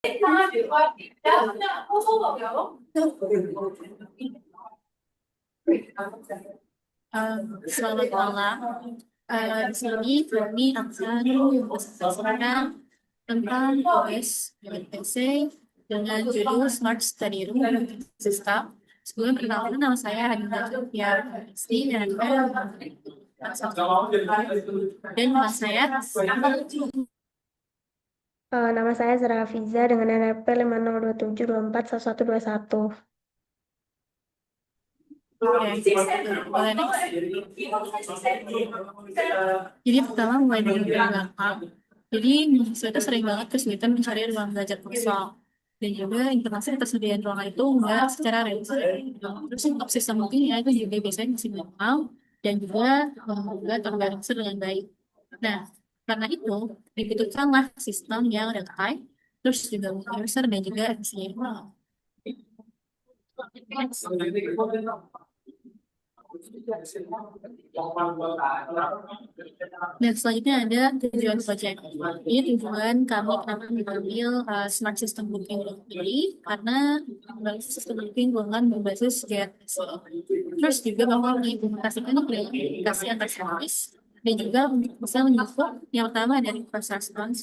Selamat malam. Di sini kami akan mempresentasikan tentang OS unit PC dengan judul Smart Study Room System. Sebelum perkenalan, nama saya Hadinda Sofia Esti dan nama saya. Nama saya Zara Hafiza dengan NPP 5027241121. Boleh next. Jadi pertama mulai dari belakang. Jadi mahasiswa itu sering banget kesulitan mencari ruang belajar kosong. Dan juga informasi ketersediaan ruangan itu enggak secara real. Terus untuk sistem meetingnya itu juga biasanya masih manual dan juga membuat terorganisir dengan baik. Nah, karena itu dibutuhkanlah sistem yang real time, terus juga user dan juga efisien. Dan selanjutnya ada tujuan project. Ini tujuan kami kenapa mengambil Smart System Booking ini karena sistem booking ruangan berbasis GRC. Terus juga bahwa mengimplementasikan aplikasi antar service dan juga untuk bisa menyupport yang pertama dari request response,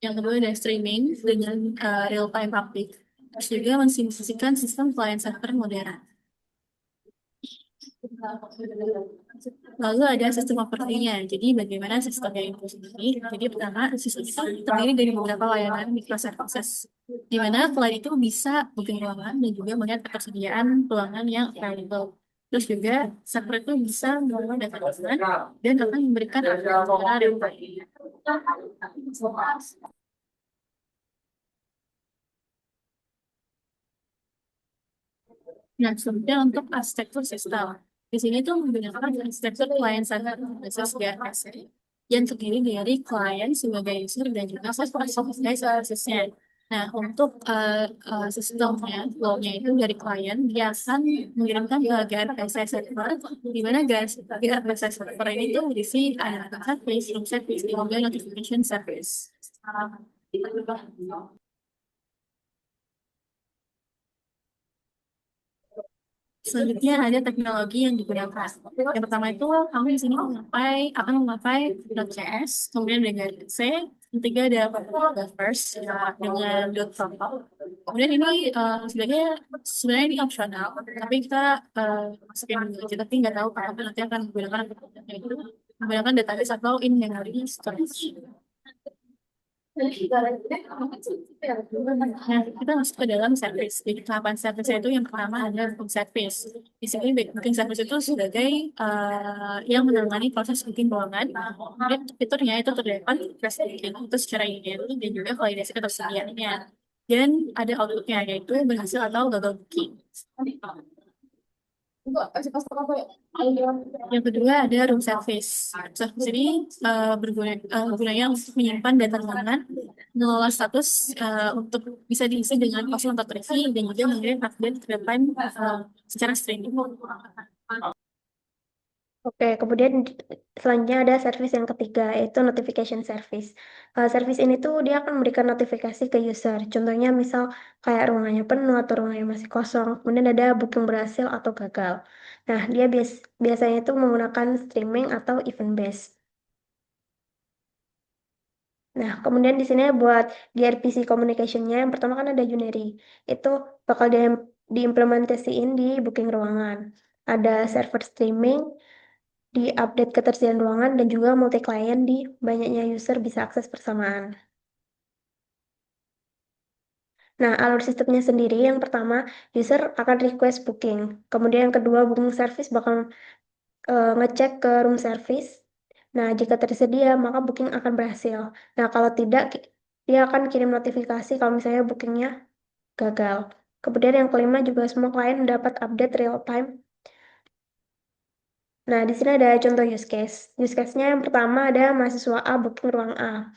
yang kedua dari streaming dengan real time update. Terus juga mensimulasikan sistem client server modern. Lalu ada sistem operasinya. Jadi bagaimana sistemnya itu sendiri? Jadi pertama, sistem itu terdiri dari beberapa layanan microservices, di mana klien itu bisa booking ruangan dan juga melihat ketersediaan ruangan yang available. Terus juga server itu bisa mengelola data ruangan dan akan memberikan update secara real time. Nah, selanjutnya untuk arsitektur sistem. Di sini tuh menggunakan arsitektur client server basis GRS yang terdiri dari klien sebagai user dan juga server sebagai servicesnya. Nah, untuk sistemnya, flow-nya itu dari klien, dia akan mengirimkan ke GRS server, di mana GRS server ini tuh berisi ada service, room service, dan juga notification service. Selanjutnya ada teknologi yang digunakan. Yang pertama itu kami di sini akan memakai Node.js, kemudian dengan C, yang ketiga ada Buffers dengan .protocol. Kemudian ini sebenarnya ini opsional, tapi kita masukin dulu aja, tapi nggak tahu apakah nanti akan menggunakan itu menggunakan database atau in memory storage. Nah, kita masuk ke dalam service. Jadi tahapan service itu yang pertama ada booking service. Di sini booking service itu sebagai yang menangani proses booking ruangan. Kemudian fiturnya itu terdapat flash booking itu secara email dan juga validasi ketersediaannya. Dan ada outputnya yaitu berhasil atau gagal booking. Yang kedua ada room service. Service ini gunanya untuk menyimpan data ruangan, mengelola status untuk bisa diisi dengan password atau terisi dan juga mengirim update ke depan secara streaming. Oke, kemudian selanjutnya ada service yang ketiga, yaitu notification service. Service ini tuh dia akan memberikan notifikasi ke user. Contohnya misal kayak ruangannya penuh atau ruangannya masih kosong. Kemudian ada booking berhasil atau gagal. Nah, dia biasanya itu menggunakan streaming atau event based. Nah, kemudian di sini buat gRPC communication-nya, yang pertama kan ada Unary. Itu bakal diimplementasiin di booking ruangan. Ada server streaming, di update ketersediaan ruangan, dan juga multi-client di banyaknya user bisa akses bersamaan. Nah, alur sistemnya sendiri, yang pertama, user akan request booking. Kemudian yang kedua, booking service bakal ngecek ke room service. Nah, jika tersedia, maka booking akan berhasil. Nah, kalau tidak, dia akan kirim notifikasi kalau misalnya bookingnya gagal. Kemudian yang kelima juga semua klien mendapat update real time. Nah, di sini ada contoh use case. Use case-nya yang pertama ada mahasiswa A booking ruang A.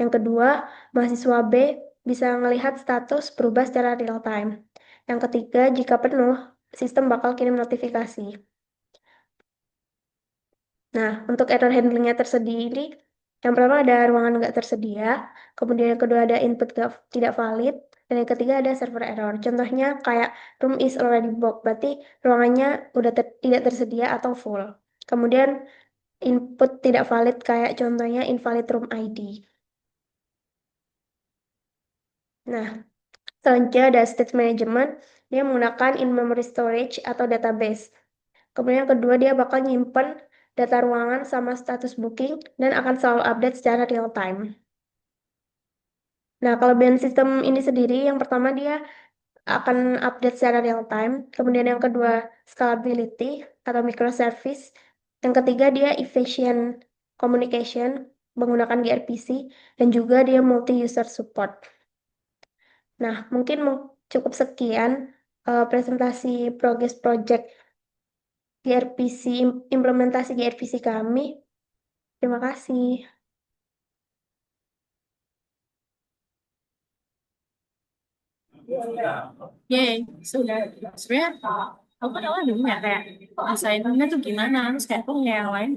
Yang kedua, mahasiswa B bisa melihat status berubah secara real time. Yang ketiga, jika penuh, sistem bakal kirim notifikasi. Nah, untuk error handlingnya tersendiri, Yang pertama ada ruangan nggak tersedia, kemudian yang kedua ada input tidak valid, dan yang ketiga ada server error. Contohnya kayak room is already booked, berarti ruangannya udah tidak tersedia atau full. Kemudian input tidak valid kayak contohnya invalid room ID. Nah, selanjutnya ada state management, dia menggunakan in-memory storage atau database. Kemudian yang kedua dia bakal nyimpen data ruangan sama status booking dan akan selalu update secara real time. Nah, kelebihan sistem ini sendiri, yang pertama dia akan update secara real time. Kemudian yang kedua, scalability atau microservice. Yang ketiga, dia efficient communication menggunakan gRPC. Dan juga dia multi-user support. Nah, mungkin cukup sekian presentasi progress project gRPC, implementasi gRPC kami. Terima kasih. Yay, sudah. Sebenarnya aku kan awalnya bingung ya kayak assignmentnya tuh gimana, terus kayak aku yang lain